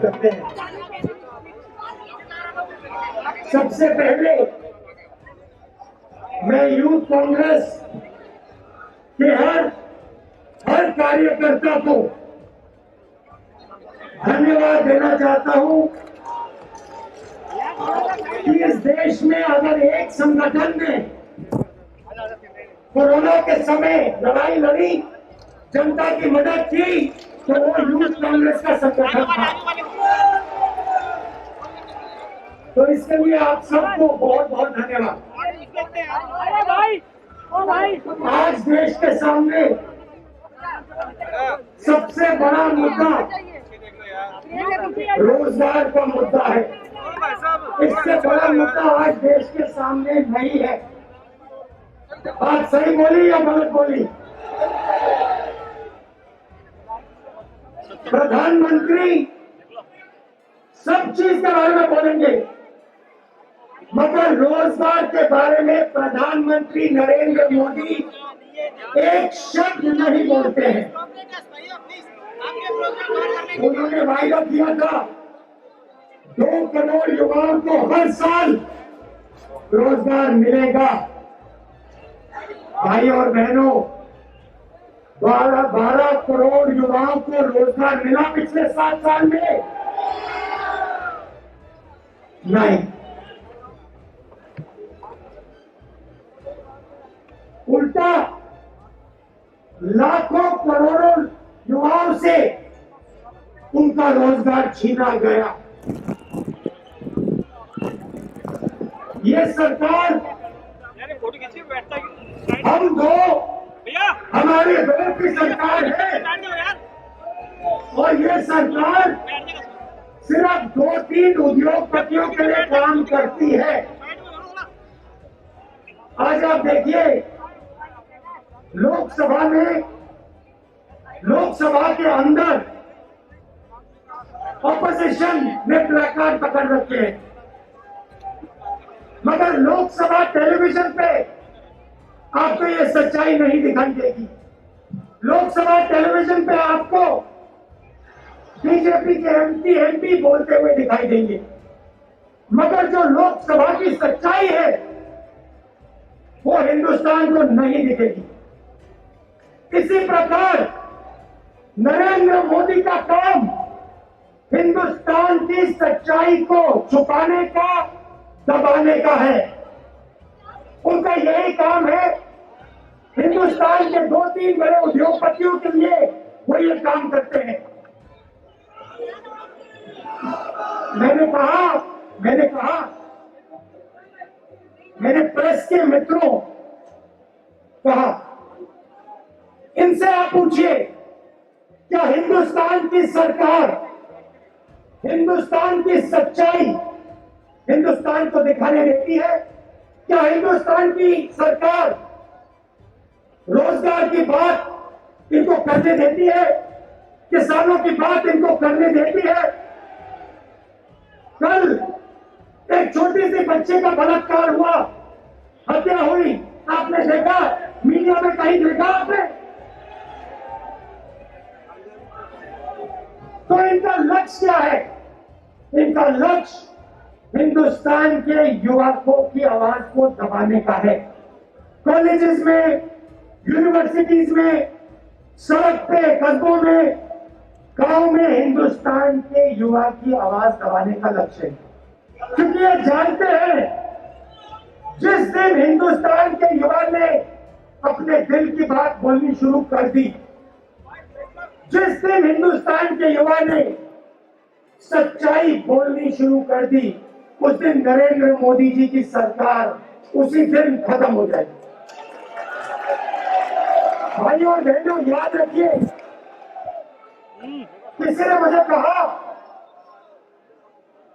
करते हैं। सबसे पहले मैं यूथ कांग्रेस के हर कार्यकर्ता को धन्यवाद देना चाहता हूं कि इस देश में अगर एक संगठन ने कोरोना के समय लड़ाई लड़ी, जनता की मदद की, तो वो यूथ कांग्रेस का संगठन था। तो इसके लिए आप सबको बहुत बहुत धन्यवाद। आज देश के सामने सबसे बड़ा मुद्दा रोजगार का मुद्दा है। इससे बड़ा मुद्दा आज देश के सामने नहीं है। बात सही बोली या गलत बोली? प्रधानमंत्री सब चीज के बारे में बोलेंगे, मगर रोजगार के बारे में प्रधानमंत्री नरेंद्र मोदी एक शब्द नहीं बोलते हैं। उन्होंने वायदा किया था 2 करोड़ युवाओं को हर साल रोजगार मिलेगा। भाई और बहनों, 12 करोड़ युवाओं को रोजगार मिला पिछले 7 साल में? नहीं। उल्टा लाखों करोड़ों युवाओं से उनका रोजगार छीना गया। ये सरकार हम दो हमारे दो की सरकार है, और ये सरकार सिर्फ 2-3 उद्योगपतियों के लिए काम करती है। आज आप देखिए, लोकसभा के अंदर ऑपोजिशन ने प्लेकार्ड पकड़ रखे हैं, मगर लोकसभा टेलीविजन पे आपको ये सच्चाई नहीं दिखाई देगी। लोकसभा टेलीविजन पे आपको बीजेपी के एमपी बोलते हुए दिखाई देंगे, मगर जो लोकसभा की सच्चाई है वो हिंदुस्तान को नहीं दिखेगी। इसी प्रकार नरेंद्र मोदी का काम हिंदुस्तान की सच्चाई को छुपाने का, दबाने का है। उनका यही काम है। हिंदुस्तान के 2-3 बड़े उद्योगपतियों के लिए वो ये काम करते हैं। मैंने कहा मेरे प्रेस के मित्रों, कहा इनसे आप पूछिए, क्या हिंदुस्तान की सरकार, हिंदुस्तान की सच्चाई हिंदुस्तान को दिखाने देती है? क्या हिंदुस्तान की सरकार रोजगार की बात इनको करने देती है? किसानों की बात इनको करने देती है? कल एक छोटी सी बच्चे का बलात्कार हुआ, हत्या हुई, आपने देखा? मीडिया में कहीं देखा आपने? तो इनका लक्ष्य क्या है? इनका लक्ष्य हिंदुस्तान के युवकों की आवाज को दबाने का है। कॉलेजेस में, यूनिवर्सिटीज में, सड़क पे, कस्बों में, गांव में हिंदुस्तान के युवा की आवाज दबाने का लक्ष्य है। क्योंकि ये जानते हैं, जिस दिन हिंदुस्तान के युवा ने अपने दिल की बात बोलनी शुरू कर दी, जिस दिन हिंदुस्तान के युवा ने सच्चाई बोलनी शुरू कर दी, उस दिन नरेंद्र मोदी जी की सरकार उसी दिन खत्म हो जाएगी। भाइयों और बहनों, याद रखिए, किसी ने मुझे कहा,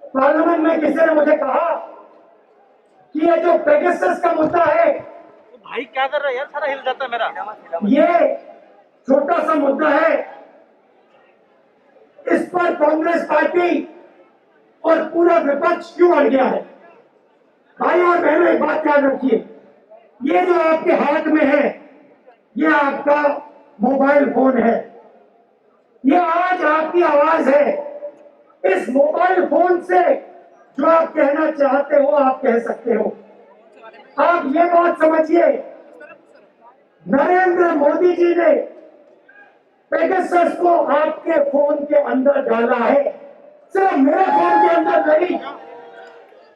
पार्लियामेंट में किसी ने मुझे कहा कि ये जो पेगासस का मुद्दा है, भाई क्या कर रहा है यार, सारा हिल जाता है मेरा। ये छोटा सा मुद्दा है, इस पर कांग्रेस पार्टी और पूरा विपक्ष क्यों अड़ गया है? भाई और बहनों, एक बात याद रखिए, ये जो आपके हाथ में है, ये आपका मोबाइल फोन है, ये आज आपकी आवाज है। इस मोबाइल फोन से जो आप कहना चाहते हो आप कह सकते हो। आप ये बात समझिए, नरेंद्र मोदी जी ने पेगासस को आपके फोन के अंदर डाला है। सिर्फ मेरे फोन के अंदर नहीं,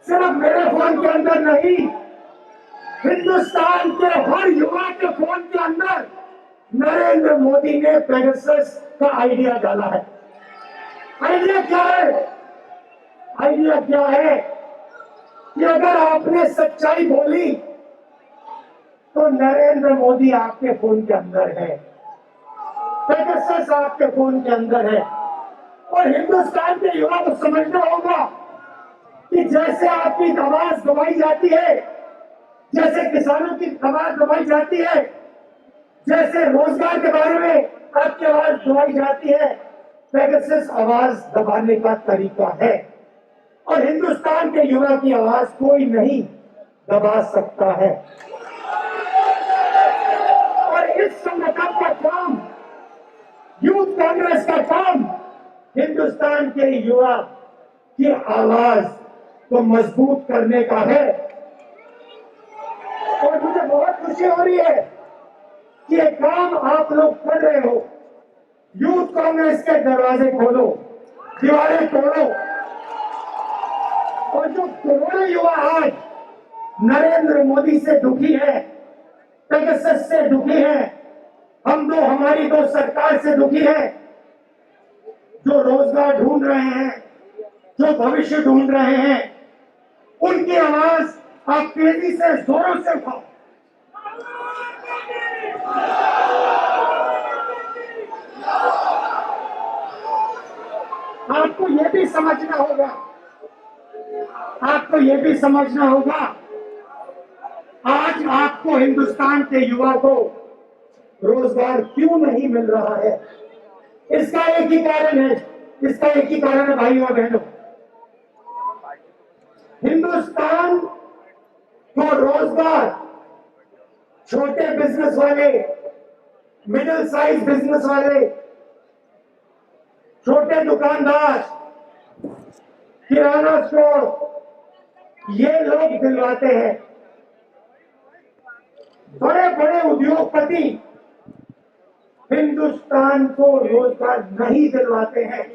सिर्फ मेरे फोन के अंदर नहीं, हिंदुस्तान के हर युवा के फोन के अंदर नरेंद्र मोदी ने पेगासस का आइडिया डाला है। आइडिया क्या है? आइडिया क्या है कि अगर आपने सच्चाई बोली तो नरेंद्र मोदी आपके फोन के अंदर है, पेगासस आपके फोन के अंदर है। और हिंदुस्तान के युवा को समझना होगा कि जैसे आपकी आवाज दबाई जाती है, जैसे किसानों की आवाज दबाई जाती है, जैसे रोजगार के बारे में आपकी आवाज दबाई जाती है, पेगासस आवाज दबाने का तरीका है। और हिंदुस्तान के युवा की आवाज कोई नहीं दबा सकता है। और इस संगठन का काम, यूथ कांग्रेस का काम, हिंदुस्तान के युवा की आवाज को मजबूत करने का है। और मुझे बहुत खुशी हो रही है कि ये काम आप लोग कर रहे हो। यूथ कांग्रेस के दरवाजे खोलो, दीवारें तोड़ो। और जो करोड़ों युवा आज नरेंद्र मोदी से दुखी है, पेगासस से दुखी है, हमारी दो सरकार से दुखी है, जो रोजगार ढूंढ रहे हैं, जो भविष्य ढूंढ रहे हैं, उनकी आवाज आप तेजी से जोरों से उठाओ। आपको यह भी समझना होगा, आपको यह भी समझना होगा, आज आपको हिंदुस्तान के युवा को रोजगार क्यों नहीं मिल रहा है। इसका एक ही कारण है, इसका एक ही कारण है भाइयों और बहनों, हिंदुस्तान को रोजगार छोटे बिजनेस वाले, मिडिल साइज बिजनेस वाले, छोटे दुकानदार, किराना स्टोर, ये लोग दिलवाते हैं। बड़े बड़े उद्योगपति हिंदुस्तान को रोजगार नहीं दिलवाते हैं।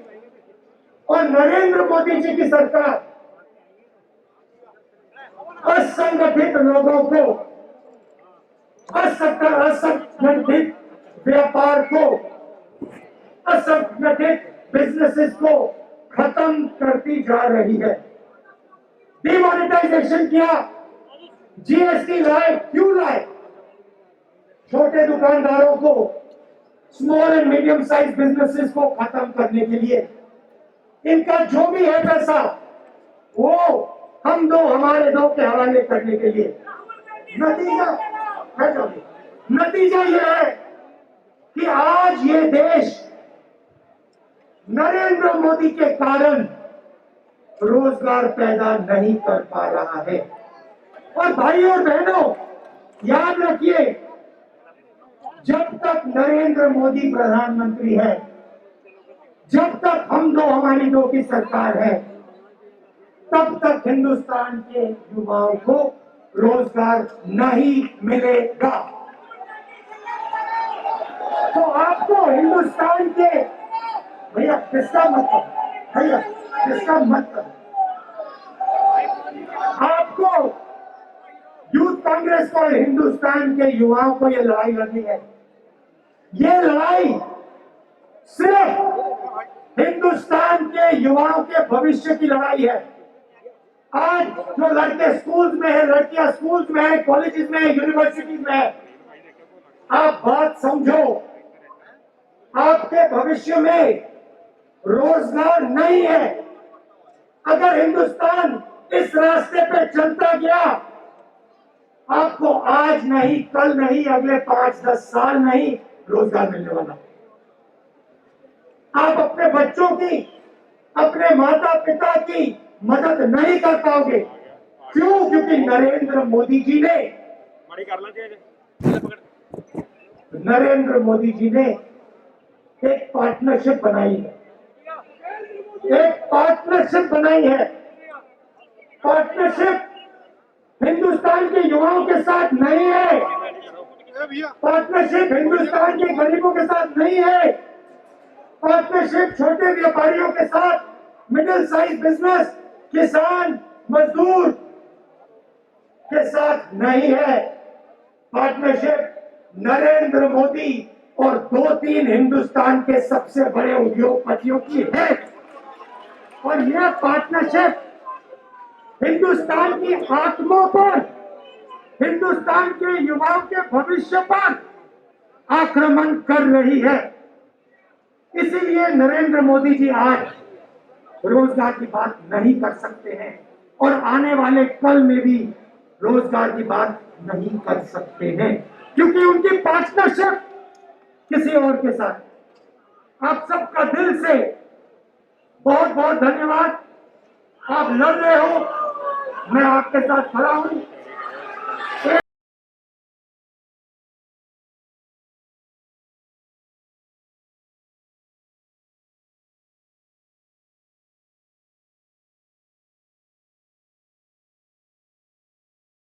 और नरेंद्र मोदी जी की सरकार असंगठित लोगों को, असंगठित व्यापार को, असंगठित बिजनेसेस को खत्म करती जा रही है। डिमोनेटाइजेशन किया, जीएसटी लाए, क्यों लाए? छोटे दुकानदारों को, small and medium size businesses को खत्म करने के लिए। इनका जो भी है पैसा वो हम दो हमारे दो के हवाले करने के लिए। नतीजा यह है कि आज ये देश नरेंद्र मोदी के कारण रोजगार पैदा नहीं कर पा रहा है। और भाइयों और बहनों, याद रखिए, जब तक नरेंद्र मोदी प्रधानमंत्री है, जब तक हम दो हमारी दो की सरकार है, तब तक हिंदुस्तान के युवाओं को रोजगार नहीं मिलेगा। तो आपको हिंदुस्तान के, भैया किसका मतलब, भैया किसका मतलब, आपको यूथ कांग्रेस को, हिंदुस्तान के युवाओं को ये लड़ाई लड़नी है। ये लड़ाई सिर्फ हिंदुस्तान के युवाओं के भविष्य की लड़ाई है। आज जो लड़के स्कूल्स में है, लड़कियां स्कूल्स में है, कॉलेजेस में है, यूनिवर्सिटीज में है, आप बात समझो, आपके भविष्य में रोजगार नहीं है। अगर हिंदुस्तान इस रास्ते पे चलता गया, आपको आज नहीं, कल नहीं, अगले 5-10 साल नहीं रोजगार मिलने वाला। आप अपने बच्चों की, अपने माता पिता की मदद नहीं कर पाओगे। क्यों? क्योंकि नरेंद्र मोदी जी ने, नरेंद्र मोदी जी ने एक पार्टनरशिप बनाई है। एक पार्टनरशिप बनाई है। पार्टनरशिप हिंदुस्तान के युवाओं के साथ नहीं है, पार्टनरशिप हिंदुस्तान के गरीबों के साथ नहीं है, पार्टनरशिप छोटे व्यापारियों के साथ, मिडिल साइज बिजनेस, किसान, मजदूर के साथ नहीं है। पार्टनरशिप नरेंद्र मोदी और 2-3 हिंदुस्तान के सबसे बड़े उद्योगपतियों की है। और यह पार्टनरशिप हिंदुस्तान की आत्मा पर, हिंदुस्तान के युवाओं के भविष्य पर आक्रमण कर रही है। इसीलिए नरेंद्र मोदी जी आज रोजगार की बात नहीं कर सकते हैं और आने वाले कल में भी रोजगार की बात नहीं कर सकते हैं, क्योंकि उनकी पार्टनरशिप किसी और के साथ। आप सबका दिल से बहुत बहुत धन्यवाद। आप लड़ रहे हो, मैं आपके साथ खड़ा हूं।